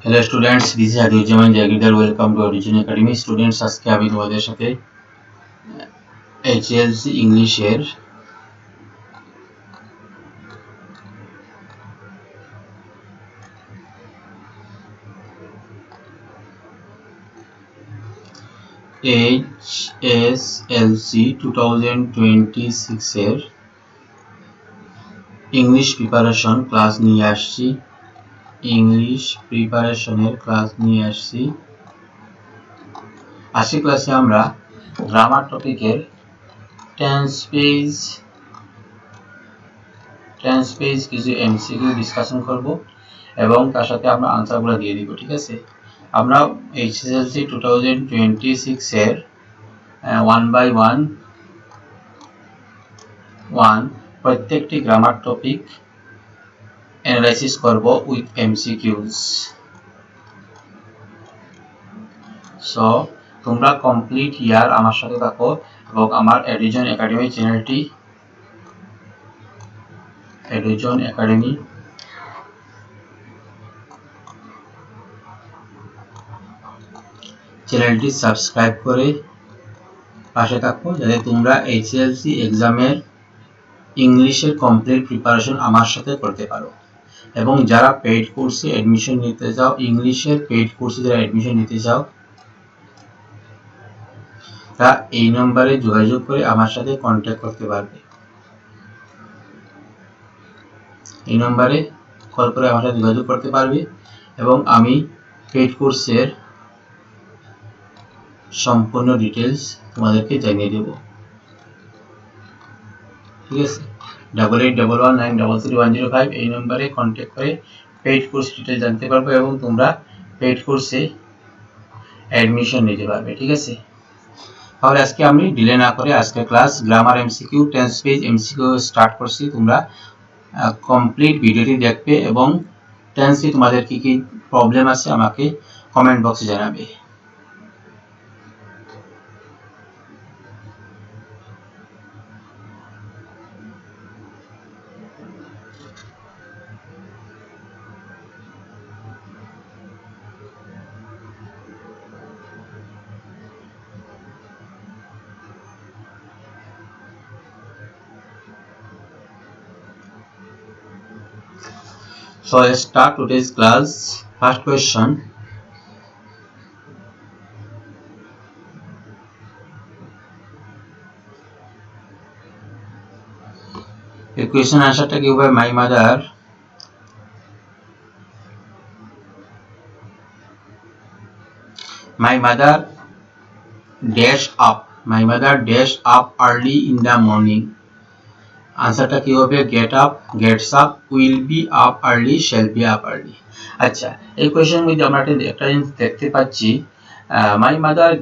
Hello students, this is Adhyujaman Jagidar. Welcome to Origin Academy. Students, আজকে আমি তোমাদের সাথে HLC ইংলিশের HSLC 2026 এর ইংলিশ প্রিপারেশন ক্লাস নিয়ে আসছি। ইংলিশ প্রিপারেশনের ক্লাস নিয়ে আসছি। আজকের ক্লাসে আমরা গ্রামার টপিকের টেন্স পেজ কিছু এমসিকিউ ডিসকাশন করব এবং তার সাথে আমরা আনসারগুলো দিয়ে দিব। ঠিক আছে, আমরা HSLC 2026 এর 1 by 1 প্রত্যেকটি গ্রামার টপিক অ্যানালাইসিস করব উইথ এমসিকিউস। সো তোমরা কমপ্লিট ইয়ার আমার সাথে থাকো এবং আমার এডুজন একাডেমি চ্যানেলটি সাবস্ক্রাইব করে পাশে থাকো, যাতে তোমরা HSLC এক্সামের ইংলিশের কমপ্লিট প্রিপারেশন আমার সাথে করতে পারো। এবং যারা পেইড কোর্সে অ্যাডমিশন নিতে চাও, ইংলিশের পেইড কোর্সে যারা অ্যাডমিশন নিতে চাও, তা এই নম্বরে যোগাযোগ করে আমার সাথে কন্ট্যাক্ট করতে পারবে। এই নম্বরে কল করে আমার সাথে যোগাযোগ করতে পারবে এবং আমি পেইড কোর্সের সম্পূর্ণ ডিটেলস তোমাদেরকে জানিয়ে দেব। ঠিক আছে, 8811933105 এই নম্বরে কন্ট্যাক্ট করে পেইড কোর্স ডিটেলস জানতে পারবে এবং তোমরা পেইড কোর্সে অ্যাডমিশন নিতে পারবে। ঠিক আছে, তাহলে আজকে আমি ডিলে না করে আজকে class grammar MCQ tense page MCQ start করছি। তোমরা কমপ্লিট ভিডিওটি দেখবে এবং টেন্সে তোমাদের কি কি প্রবলেম আছে আমাকে কমেন্ট বক্সে জানাবে। So let's start today's class. First question. The question answer টা কি হবে? My mother dash up early in the morning. আনসারটা কি হবে? gets up, will be up early, shall be up early. আচ্ছা, এই কোয়েশ্চেনের মধ্যে আমরা একটা জিনিস দেখতে পাচ্ছি, মাই মাদার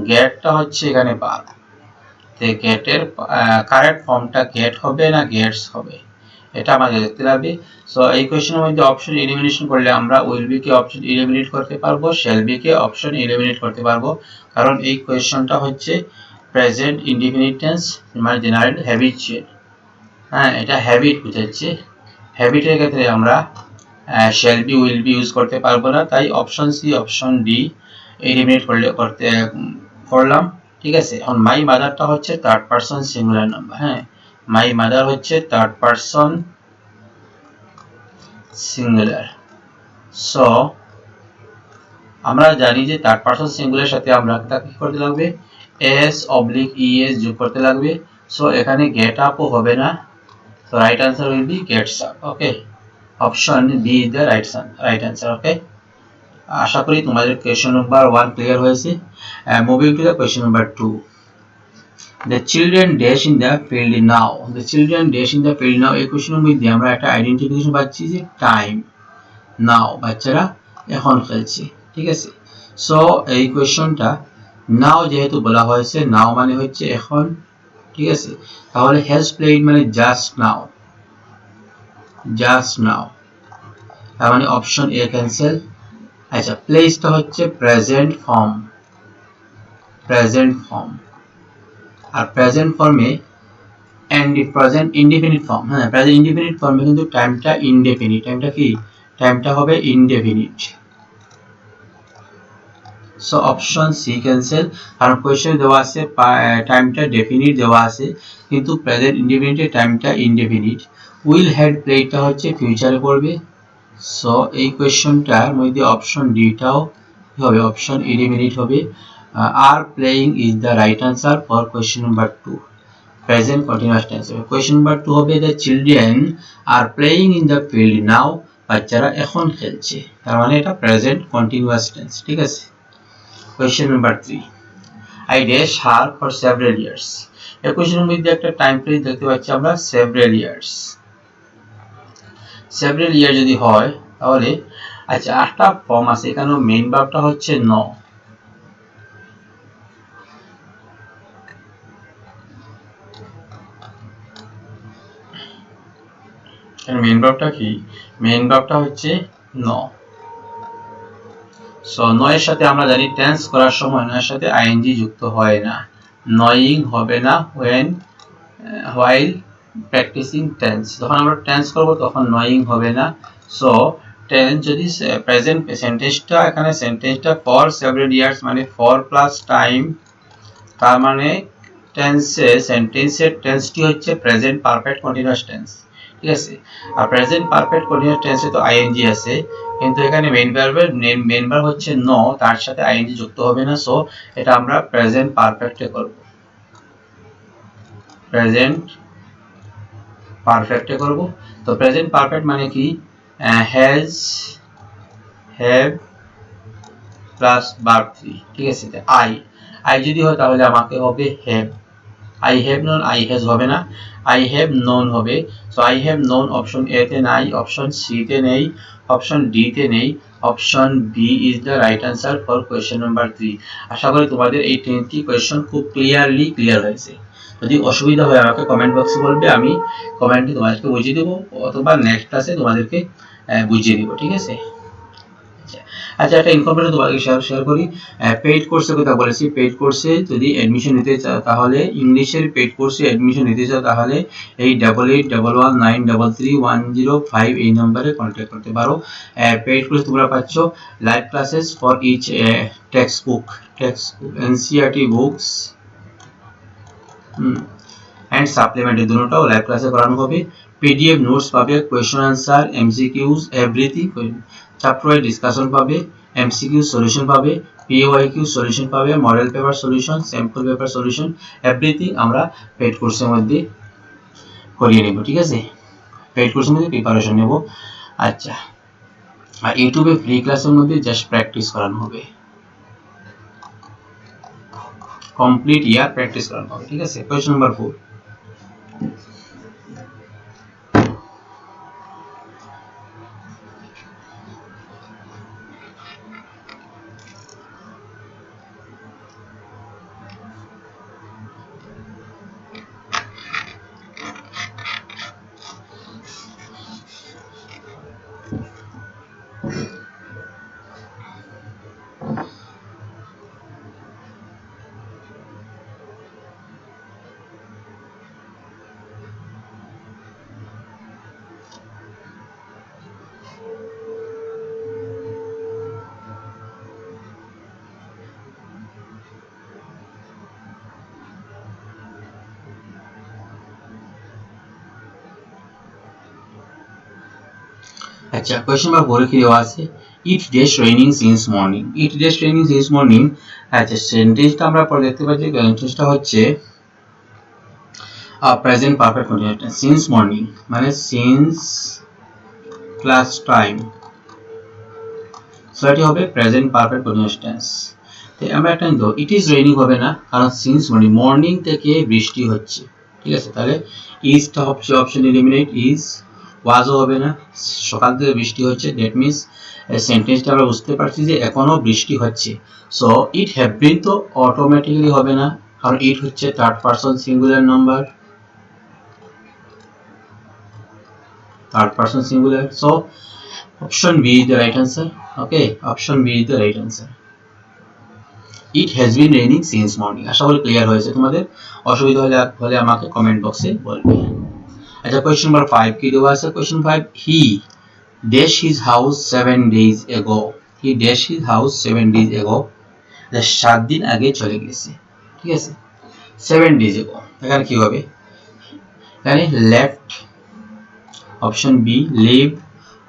গেটটা হচ্ছে এখানে ভার্ব। তো গেটের কারেক্ট ফর্মটা গেট হবে না গেটস হবে, এটা আমাদের দেখতে হবে। সো এই কোয়েশ্চেনের মধ্যে অপশন এলিমিনেশন করলে আমরা উইল বি কে অপশন এলিমিনেট করতে পারবো, শ্যাল বি কে অপশন এলিমিনেট করতে পারবো, কারণ এই কোয়েশ্চনটা হচ্ছে প্রেজেন্ট ইনডিফিনিট টেন্স, মানে জেনারেল হ্যাবিচুয়াল। হ্যাঁ, এটা হ্যাবিট বোঝাচ্ছে। হ্যাবিটের ক্ষেত্রে আমরা shall be will be use করতে পারবো না, তাই option C option D eliminate করলাম। ঠিক আছে, এখন মাই মাদারটা হচ্ছে থার্ড পারসন সিঙ্গুলার নাম্বার। হ্যাঁ, মাই মাদার হচ্ছে থার্ড পারসন সিঙ্গুলার। সো আমরা জানি যে থার্ড পারসন সিঙ্গুলার সাথে আমরা কি করতে লাগবে? s/es যোগ করতে লাগবে। সো এখানে গেট আপও হবে না, so right answer will be gets up. Okay, option B is the right answer. Okay, আশা করি তোমাদের কোয়েশ্চন নাম্বার 1 ক্লিয়ার হয়েছে। Moving to the question number 2. The children dash in the field now. The children dash in the field now. এই কোয়েশ্চনের মধ্যে আমরা একটা identification পাচ্ছি যে time নাও, বাচ্চারা এখন খেলছে। ঠিক আছে, সো এই কোয়েশ্চনটা নাও যেহেতু বলা হয়েছে, নাও মানে হচ্ছে এখন। ঠিক আছে, তাহলে হ্যাজ প্লেইড মানে জাস্ট নাও, তার মানে অপশন এ ক্যান্সেল। আচ্ছা, প্লেসটা হচ্ছে প্রেজেন্ট ফর্ম, আর প্রেজেন্ট ফর্মে প্রেজেন্ট ইনডিফিনিট ফর্ম। হ্যাঁ, প্রেজেন্ট ইনডিফিনিট ফর্মে কিন্তু টাইমটা ইনডেফিনিট, টাইমটা কি টাইমটা হবে indefinite. So option C cancel, কারণ কোয়েশ্চেন দেওয়া আছে টাইমটা ডেফিনিট দেওয়া আছে কিন্তু প্রেজেন্ট ইনডেফিনিটে টাইমটা ইনডেফিনিট। উইল হ্যাড প্লেটা হচ্ছে ফিউচারে পড়বে। সো এই কোয়েশ্চনটার মধ্যে অপশন ডিটাও হবে, অপশন ইনডেফিনিট হবে। Are playing is the right answer for question number 2, present continuous tense হবে। কোয়েশ্চন নাম্বার 2 হবে the children are playing in the field now, বাচ্চারা এখন খেলছে, তার মানে এটা প্রেজেন্ট কন্টিনিউয়াস টেন্স। ঠিক আছে। Question number 3. I dash her for several years. এই কোশ্চেনের মধ্যে একটা টাইম পিরিয়ড দেখতে পাচ্ছি আমরা several years। several year যদি হয় তাহলে আচ্ছা একটা ফর্ম আছে, এখানে মেইন ভার্বটা হচ্ছে no। এর মেইন ভার্বটা কি? মেইন ভার্বটা হচ্ছে no। সো নয়ের সাথে আমরা জানি টেন্স করার সময় নয়ের সাথে আইএনজি যুক্ত হয় না, নয়িং হবে না when while practicing tense। যখন আমরা টেন্স করব তখন নয়িং হবে না। সো টেন্স যদি প্রেজেন্ট সেন্টেন্সটা, এখানে সেন্টেন্সটা ফর সেভারাল ইয়ার্স মানে ফর প্লাস টাইম, তার মানে সেন্টেন্সের টেন্সটি হচ্ছে প্রেজেন্ট পারফেক্ট কন্টিনিউয়াস টেন্স। ঠিক আছে। আর প্রেজেন্ট পারফেক্ট কন্টিনিউয়াস টেন্সে তো আইএনজি আছে, কিন্তু এখানে মেইন ভার্ব হচ্ছে নো, তার সাথে আইএনজি যুক্ত হবে না। সো এটা আমরা প্রেজেন্ট পারফেক্টে করব, প্রেজেন্ট পারফেক্টে করব। তো প্রেজেন্ট পারফেক্ট মানে কি? Has, have plus verb 3। ঠিক আছে। আই যদি হয় তাহলে আমাকে হবে have. I have known, I has হবে না, আই হ্যাভ নোন হবে। So I have known option A তে নাই, অপশন সি তে নেই, অপশন ডি তে নেই, option B is the right answer for question number 3। আশা করি তোমাদের এই 10টি কোয়েশ্চন খুব ক্লিয়ার হয়েছে। যদি অসুবিধা হয় আমাকে কমেন্ট বক্সে বলবে, আমি কমেন্টে তোমাদেরকে বুঝিয়ে দেবো, অথবা নেক্সট ক্লাসে তোমাদেরকে বুঝিয়ে দিব। ঠিক আছে। আচ্ছা একটা ইনফরমেশন তোমাদেরকে শেয়ার করি। পেইড কোর্সের কথা বলেছি। পেইড কোর্সে যদি অ্যাডমিশন নিতে চাও তাহলে, ইংলিশের পেইড কোর্সে অ্যাডমিশন নিতে চাও তাহলে এই 8811933105 এই নম্বরে কন্ট্যাক্ট করতে পারো। পেইড কোর্স তোমরা পাচ্ছ live classes for each text book NCERT books and supplement, এই দুটোটাও লাইভ ক্লাসে করানো হবে। পিডিএফ নোটস পাবে, question answer, MCQs everything, chapter wise discussion পাবে, এমসিকিউ সলিউশন পাবে, পিওয়াইকিউ সলিউশন পাবে, model paper solution, sample paper solution, everything আমরা পেইড কোর্সের মধ্যে করিয়ে নেব। ঠিক আছে। পেইড কোর্সের মধ্যে প্রিপারেশন নেব। আচ্ছা, আর ইউটিউবে ফ্রি ক্লাসের মধ্যে জাস্ট প্র্যাকটিস করানো হবে, কমপ্লিট ইয়ার প্র্যাকটিস করানো হবে। ঠিক আছে। Question number 4। আচ্ছা, কোয়েশ্চন নাম্বার 4 কি দেওয়া আছে? It dash raining since morning. It dash raining since morning. আচ্ছা, সেন্টেন্সটা আমরা পরে দেখতে পাচ্ছি, সেন্টেন্সটা হচ্ছে present perfect continuous tense. Since morning মানে সিন্স প্লাস টাইম, সো এটি হবে প্রেজেন্ট পারফেক্ট কন্টিনিউয়াস টেন্স। তো আমরা একটা নিব, ইট ইজ রেইনিং হবে না, কারণ সিন্স মর্নিং, মর্নিং থেকে বৃষ্টি হচ্ছে। ঠিক আছে। তাহলে ইজটা হচ্ছে অপশন এলিমিনেট, ইজ। ওয়াজও হবে না, সকাল থেকে বৃষ্টি হচ্ছে, দ্যাট মিনস সেন্টেন্সটা আমরা বুঝতে পারছি যে এখনো বৃষ্টি হচ্ছে। সো ইট হ্যাভ বিন তো অটোমেটিক্যালি হবে না, কারণ ইট হচ্ছে third person singular number, third person singular. So option B is the right answer. Okay, option B is the right answer. It has been raining since morning. আশা করি clear হয়েছে তোমাদের। অসুবিধা হলে আমাকে কমেন্ট বক্সে বলবে। আচ্ছা, কোয়েশ্চন নাম্বার 5 কি দেওয়া আছে? Question 5, he dash his house 7 days ago. He dash his house 7 days ago. 7 দিন আগে চলে গেছে, ঠিক আছে, 7 days ago। এখানে কি হবে, এখানে left, option B leave,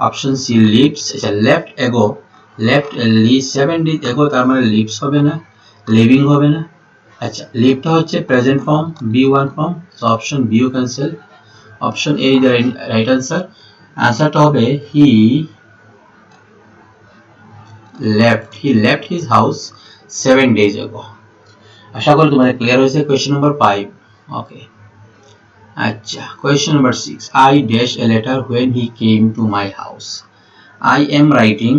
option C leaves. আচ্ছা left ago, left 7 days ago তার মানে লিভস হবে না, লিভিং হবে না। আচ্ছা লিভটা হচ্ছে present form, V one form, so option বিও cancel. Option A is the right answer. আনসারটা হবে হি left his house 7 days ago। আশা করি তোমাদের ক্লিয়ার হয়েছে। Question number 5। ওকে আচ্ছা question number 6, I dash a letter when he came to my house। I am writing,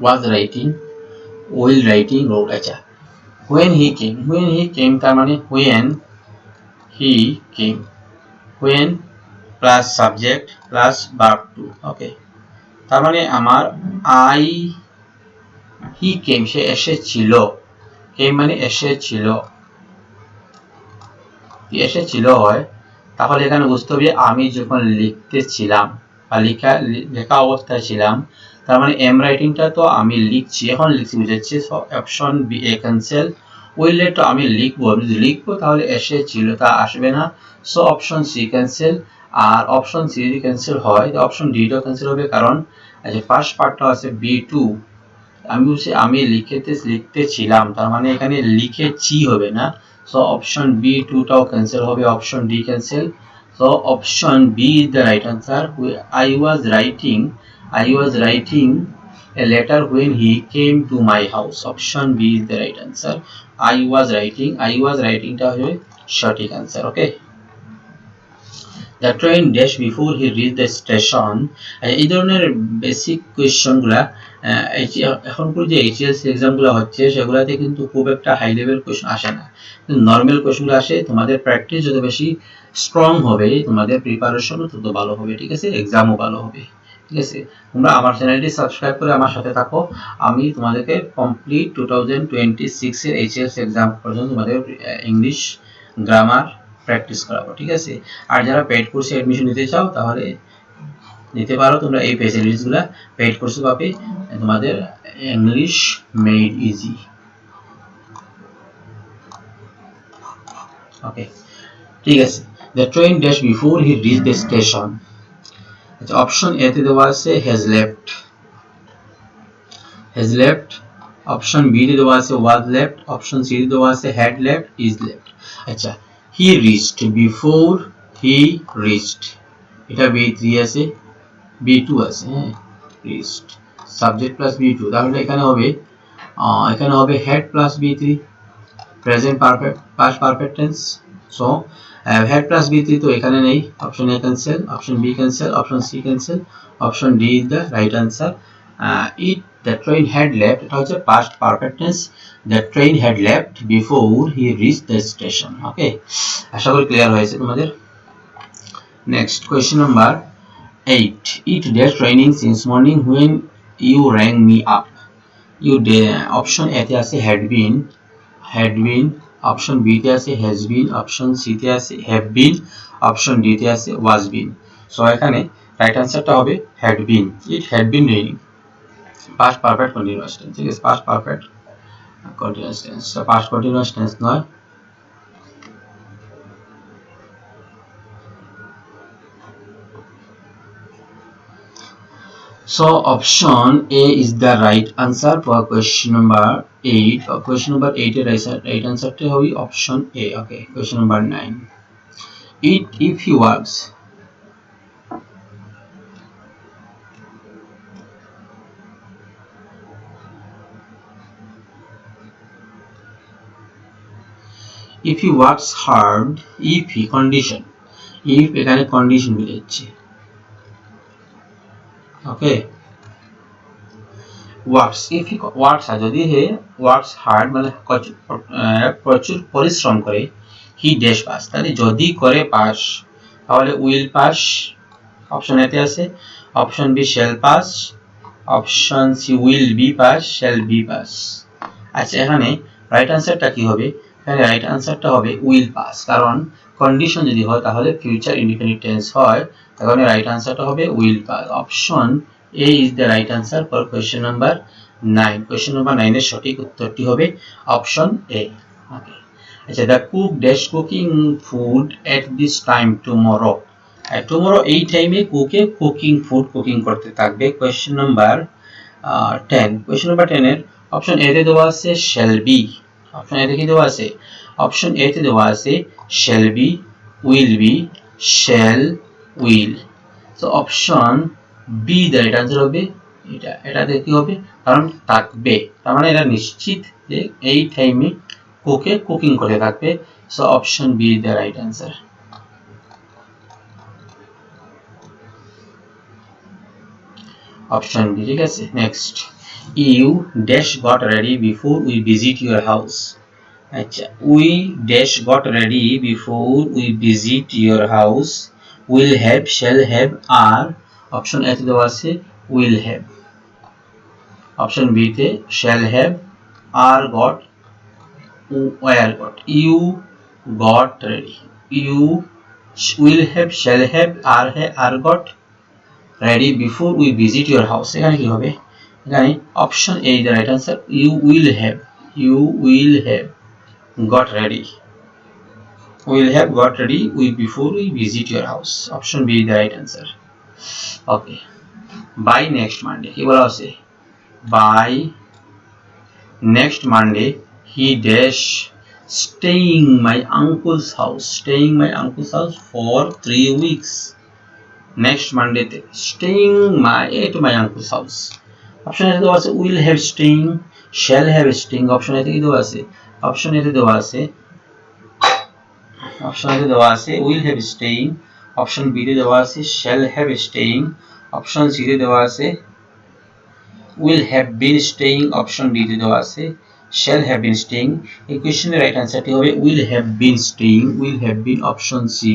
was writing, will writing, wrote। আচ্ছা when he came তার মানে when he came, when plus subject plus verb two. Okay তার মানে আমার he came সে এসেছিল, came মানে এসেছিল, এসেছিল হয়, তাহলে এখানে বুঝতে হবে আমি যখন লিখতেছিলাম বা লেখা অবস্থায় ছিলাম, তার মানে এম রাইটিংটা তো আমি লিখছি, এখন লিখছি বুঝাচ্ছে। So option B A cancel. Willey তো আমি লিখবো, যদি লিখবো তাহলে এসেছিল তা আসবে না, সো অপশন সি ক্যান্সেল। আর অপশন সি যদি ক্যান্সেল হয় তো অপশন ডিটাও ক্যান্সেল হবে, কারণ ফার্স্ট পার্টটা আছে বি2, আমি বলছি আমি লিখতেছিলাম, তার মানে এখানে লিখেছি হবে না, সো অপশন বি টাও ক্যান্সেল হবে, option D cancel. So option B is the right answer. I was writing a letter when he came to my house। Option B is the right answer. I was writing টা হবে সঠিক আনসার। Okay The train dash before he reached the station। এই ধরনের basic কোয়েশ্চনগুলা এখন যে HS এক্সামগুলো হচ্ছে সেগুলোতে কিন্তু খুব একটা হাই লেভেল কোয়েশ্চন আসে না, নর্মাল কোয়েশ্চনগুলো আসে। তোমাদের প্র্যাকটিস যত বেশি স্ট্রং হবে তোমাদের প্রিপারেশনও তত ভালো হবে, ঠিক আছে, এক্সামও ভালো হবে, ঠিক আছে। তোমরা আমার চ্যানেলটি সাবস্ক্রাইব করে আমার সাথে থাকো, আমি তোমাদেরকে কমপ্লিট 2026 এর এইচএস এক্সাম পর্যন্ত তোমাদের ইংলিশ গ্রামার প্র্যাকটিস করাবো, ঠিক আছে। আর যারা পেইড কোর্সে অ্যাডমিশন নিতে চাও তাহলে নিতে পারো, তোমরা এই ফ্যাসিলিটিসগুলো পেইড কোর্সে পাবে, তোমাদের ইংলিশ মেড ইজি। ওকে ঠিক আছে। The train dash before he reached the station। আচ্ছা অপশন এ তে দেওয়া আছে has left, অপশন বি তে দেওয়া আছে was left, অপশন সি তে দেওয়া আছে had left, is left। আচ্ছা he reached, before he reached, এটা b3 আছে, b2 আছে, হ্যাঁ reached সাবজেক্ট প্লাস b2, তাহলে এখানে হবে had plus b3, present perfect past perfect tense. So had plus b3 তো এখানে নেই, option A cancel, option B cancel, option C cancel, option D is the right answer. the train had left, এটা হচ্ছে past perfect tense, the train had left before he reached the station। ওকে আশা করি clear হয়েছে তোমাদের। Next question number 8, it dash raining since morning when you rang me up। Option A তে আছে had been, option B তে আছে has been, option C তে আছে have been, option D তে আছে was been। সো এখানে রাইট আনসারটা হবে had been, it had been raining। past perfect continuous tense, ঠিক আছে, past perfect continuous tense, past continuous tense নয়। So option A is the right answer for question number 8। question number 8 এর right answer টা হবে option A। okay question number 9, if he works, if he works hard, if he condition, if এখানে condition মিলেছে, ওকে works, if he works, যদি হে works hard মানে প্রচুর পরিশ্রম করে, he dash pass, তাহলে যদি করে পাস তাহলে will pass, অপশন এ তে আছে, option B shall pass, option C will be pass, shall be pass। আচ্ছা এখানে রাইট আনসারটা কি হবে, এখানে রাইট আনসারটা হবে will pass, কারণ কন্ডিশন যদি হয় তাহলে ফিউচার ইনডিফিনিট টেন্স হয়, তখন রাইট আনসারটা হবে will pass. Option A is the right answer for question number 9। Question number 9 এর সঠিক উত্তরটি হবে অপশন এ। ওকে, আচ্ছা, the cook dash cooking food at this time tomorrow. Tomorrow এই টাইমে কুকে কুকিং ফুড কুকিং করতে থাকবে। Question number 10। কোয়েশ্চেন নাম্বার 10 এর অপশন এ তে দেওয়া আছে শ্যাল বি। অপশন এ তে কি দেওয়া আছে? অপশন এ তে দেওয়া আছে shall be, will B, shall, will. So option B the right answer হবে এটা। এটাতে কি হবে? কারণ থাকবে, তার মানে এটা নিশ্চিত যে এই টাইমে কুকে কুকিং করে থাকবে। So option B the right answer. Option B, ঠিক আছে। Next, you dash got ready before we visit your house. আচ্ছা, we dash got ready before we visit your house. Will have, shall have, আর। Option A তে দেওয়া আছে will have. Option B তে shall have, আর got, or got. You got ready, you will have, shall have, আর got ready before we visit your house. এখানে কি হবে? এখানে option A the right answer. You will have, you will have got ready, will have got ready before we visit your house. Option B is the right answer. Okay, by next Monday কি বলা আছে? by next Monday he dash staying my uncle's house, staying my uncle's house for 3 weeks. next Monday তে staying my uncle's house. Option A দেওয়া আছে will have staying, shall have staying। Option A কি দেওয়া আছে? Option A দেওয়া আছে দেওয়া আছে will have staying. Option B তে দেওয়া আছে shall have staying. Option C তে দেওয়া আছে will have been staying. Option D তে দেওয়া আছে শ্যাল হ্যাভ বিন স্টেইং। এই কোশ্চেনের রাইট আনসারটি হবে will have been staying, will have been. Option C,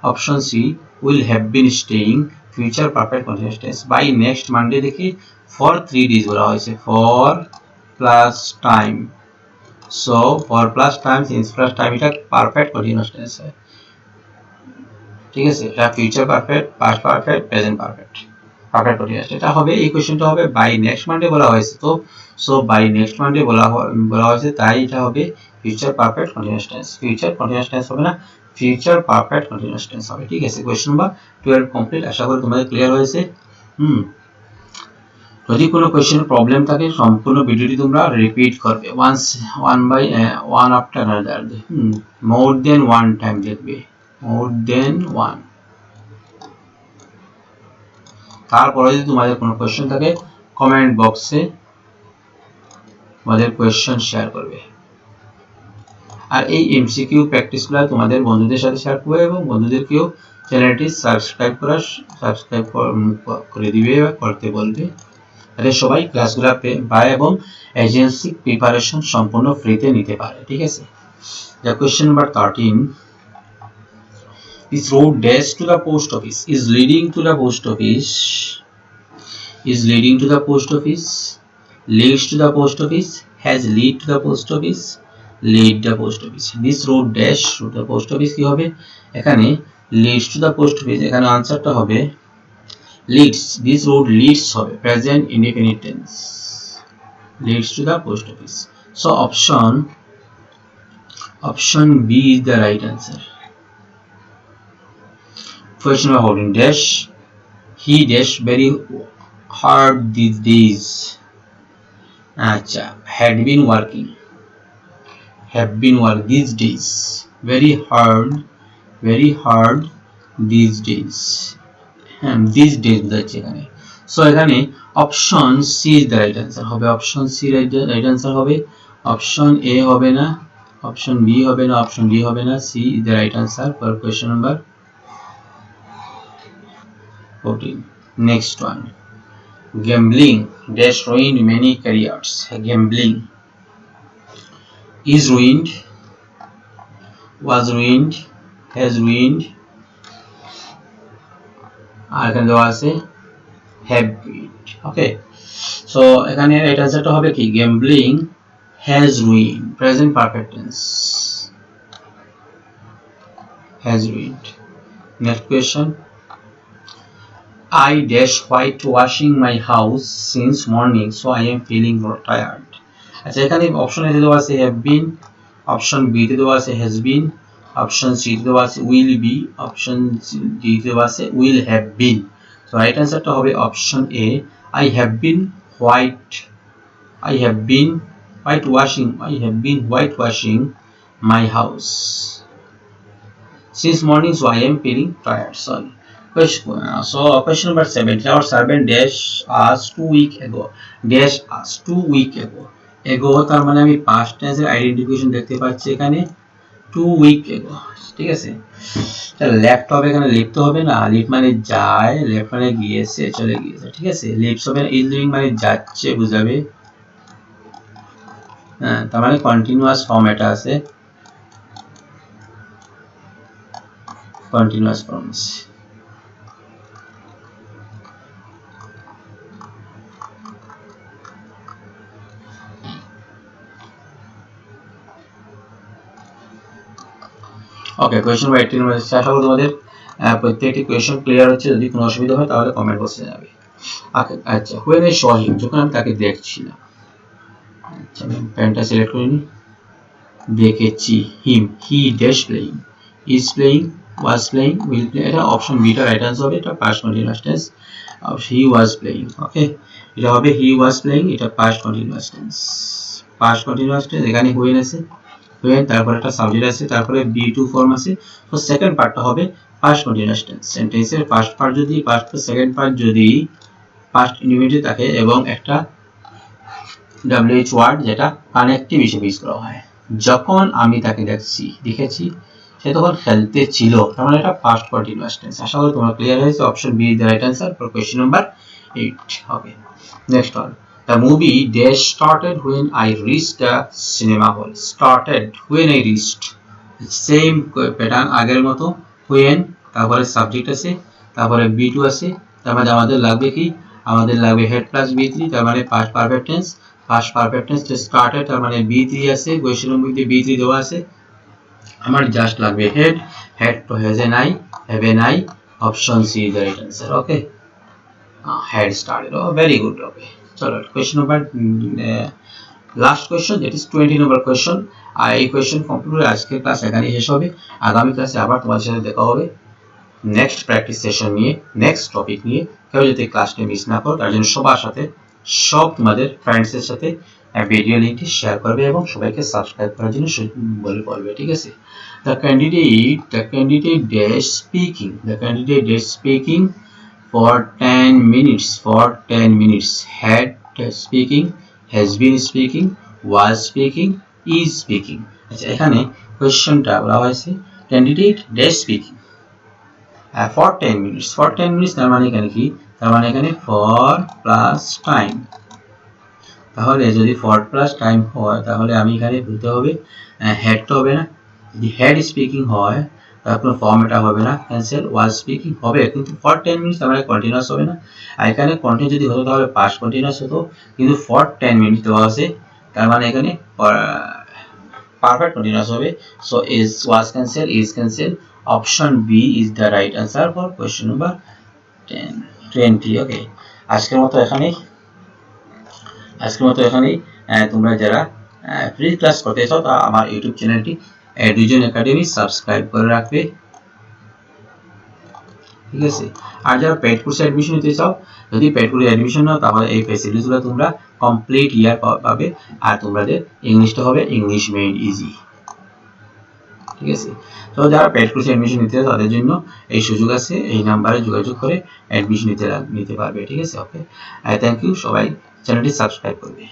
option C will have been staying. Future perfect continuous tense. By next Monday দেখি for 3 days বলা হয়েছে, for plus time. So for plus time, since plus time এটা perfect continuous tense হয়, ঠিক আছে। এটা future perfect, past perfect, present perfect, perfect continuous. এটা হবে, এই কোশ্চেনটা হবে বাই নেক্সট মানডে বলা হয়েছে, তো সো বাই নেক্সট মানডে বলা হয়েছে, তাই এটা হবে future perfect continuous tense. Future continuous tense হবে না, ফিউচার পারফেক্ট কন্টিনিউয়াস টেন্স হবে, ঠিক আছে। Question number 12 complete. আশা করি তোমাদের ক্লিয়ার হয়েছে। যদি কোনো কোয়েশ্চেনের প্রবলেম থাকে সম্পূর্ণ ভিডিওটি তোমরা রিপিট করবে, ওয়ান আফটার আনাদার, মোর দেন ওয়ান টাইম দেখবে, মোর দেন ওয়ান। তারপরে যদি তোমাদের কোনো কোয়েশ্চেন থাকে কমেন্ট বক্সে তোমাদের কোয়েশ্চেন শেয়ার করবে। আর এই এমসিকিউ প্র্যাকটিসগুলো তোমাদের বন্ধুদের সাথে শেয়ার করবে এবং বন্ধুদেরকেও চ্যানেলটি সাবস্ক্রাইব করে দিবে বা করতে বলবে, তাহলে সবাই ক্লাসগুলো পায় এবং এজেন্সি প্রিপারেশন সম্পূর্ণ ফ্রিতে নিতে পারে, ঠিক আছে। The question number 13, this road dash to the post office is leading to the post office, is leading to the post office, leads to the post office, has lead to the post office, lead the post office। this road dash to the post office কি হবে? এখানে leads to the post office, এখানে আনসারটা হবে leads। this road leads হবে present indefinite tense, leads to the post office। so option B is the right answer। question number 14, dash he dash very hard these days। আচ্ছা, had been working, have been working these days, very hard these days, these days বোঝাচ্ছে এখানে। So এখানে option C is the right answer হবে, option C right answer হবে। Option A হবে না, option B হবে না, অপশন ডি হবে না, C is the right answer for question number 14। Next one, gambling dash ruined many careers। gambling is ruined, was ruined, has ruined, আর এখানে দেওয়া আছে have ruined। ওকে, সো এখানে রাইট আনসারটা হবে কি? gambling has ruined, present perfect tense, has ruined। next question, I dash white washing my house since morning, so I am feeling tired. আচ্ছা এখানে option A দেওয়া আছে have been, অপশন বি তে দেওয়া আছে has been, অপশন সি তে দেওয়া আছে will be, অপশন ডি তে দেওয়া আছে will have been। So right অ্যান্সারটা হবে option A, I have been whitewashing my house since morning, so I am feeling tired. Sorry. Question number 7. Our servant dash us 2 weeks ago. Dash us 2 weeks ago. Ago তার মানে আমি past tense এর identification দেখতে পাচ্ছি এখানে 2 weeks ago। ঠিক আছে, তাহলে লেফট হবে, এখানে লিখতে হবে না, লিফট মানে যায়, লেফট মানে গিয়েছে, চলে গিয়েছে। ঠিক আছে, লিভস হবে না, ইজ লিভিং মানে যাচ্ছে বুঝাবে। হ্যাঁ, তার মানে কন্টিনিউয়াস ফর্ম এটা আছে, continuous forms। ওকে, কোয়েশ্চন নাম্বার 18 এর আশা করি তোমাদের প্রত্যেকটি কোয়েশ্চন ক্লিয়ার হচ্ছে। যদি কোনো অসুবিধা হয় তাহলে কমেন্ট বক্সে জানাবে। আচ্ছা, when I saw him, যখন আমি তাকে দেখছিলাম, আচ্ছা আমি প্যান্টটা সিলেক্ট করে নিই, দেখেছি him, he dash playing, is playing, was playing, will play। এটা অপশন বি টা রাইট আনসার হবে, এটা past continuous tense. he was playing, ওকে এটা হবে he was playing, এটা past continuous tense. Past continuous tense এখানে when আছে, when, তারপরে একটা সাবজেক্ট আছে, তারপরে be2 ফর্ম আছে। তো সেকেন্ড পার্টটা হবে পাস্ট কন্টিনিউয়াস টেন্স। সেন্টেন্সের ফার্স্ট পার্ট যদি পাস্ট, সেকেন্ড পার্ট যদি পাস্ট ইনডিফিনিট থাকে এবং একটা WH ওয়ার্ড যেটা কানেক্টিভ হিসেবে ইউজ করা হয়। যখন আমি তাকে দেখেছি সে তখন খেলতে ছিল, তার মানে এটা পাস্ট কন্টিনিউয়াস টেন্স। আশা করি তোমরা ক্লিয়ার হয়েছে। Option B is the right answer for question number 8। Okay, next one, the movie dash started when I reached the cinema hall। started when I reached, same pattern আগের মতো, when, তারপরে subject আছে, তারপরে be2 আছে, তার মানে আমাদের লাগবে কি, আমাদের লাগবে head plus be3, তার মানে past perfect tense. Past perfect tense started, তার মানে be3 আছে, কোয়েশ্চন মধ্যে be3 দেওয়া আছে, আমার জাস্ট লাগবে হেড, হেড তো has an I, have an I, option C is the right answer. Okay, had started, oh very good. Okay, চলো question number last question, that is 20 number question. আর এই question complete হলে আজকের class এখানেই শেষ হবে। আগামী ক্লাসে আবার তোমাদের সাথে দেখা হবে নেক্সট প্র্যাকটিস সেশন নিয়ে, নেক্সট টপিক নিয়ে। কেউ যদি ক্লাসটা মিস না করো তার জন্য সবার সাথে, সব তোমাদের ফ্রেন্ডসের সাথে ভিডিও লিঙ্কটি শেয়ার করবে এবং সবাইকে সাবস্ক্রাইব করার জন্য বলবে। ঠিক আছে, the candidate dash speaking for 10 minutes, had speaking, has been speaking, was speaking, is speaking। আচ্ছা এখানে কোশ্চেনটা বলা হয়েছে candidate dash speaking for 10 minutes, তার মানে এখানে কি, তার মানে এখানে for plus time। তাহলে যদি for plus time হয় তাহলে আমি এখানে বলতে হবে হেড তো হবে না, যদি হেড স্পিকিং হয় তাহলে কোনো ফর্ম এটা হবে না, ক্যান্সেল। was স্পিকিং হবে কিন্তু for 10 minutes, তার মানে কন্টিনিউয়াস হবে না। আর এখানে কন্টিনিউ যদি হতো তাহলে পাস্ট কন্টিনিউয়াস হতো, কিন্তু for 10 minutes দেওয়া আছে, তার মানে এখানে পারফেক্ট কন্টিনিউয়াস হবে। So is was cancel, is cancel, option B is the right answer for question number 20। Okay, আজকের মতো এখানেই তোমরা যারা ফ্রি ক্লাস করতে চাও তা আমার ইউটিউব চ্যানেলটি এডুজন একাডেমি সাবস্ক্রাইব করে রাখবে। ঠিক আছে, আর যারা পেড কোর্সে অ্যাডমিশন নিতে চাও, যদি পেড কোর্সে অ্যাডমিশন নাও তাহলে এই ফ্যাসিলিটিসগুলো তোমরা কমপ্লিট ইয়ার পাবে। আর তোমাদের ইংলিশটা হবে ইংলিশ মেড ইজি। ঠিক আছে, তো যারা পেড কোর্সে অ্যাডমিশন নিতে চাও তাদের জন্য এই সুযোগ আছে, এই নাম্বারে যোগাযোগ করে অ্যাডমিশন নিতে পারবে। ঠিক আছে, ওকে, থ্যাংক ইউ, সবাই চ্যানেলটি সাবস্ক্রাইব করবে।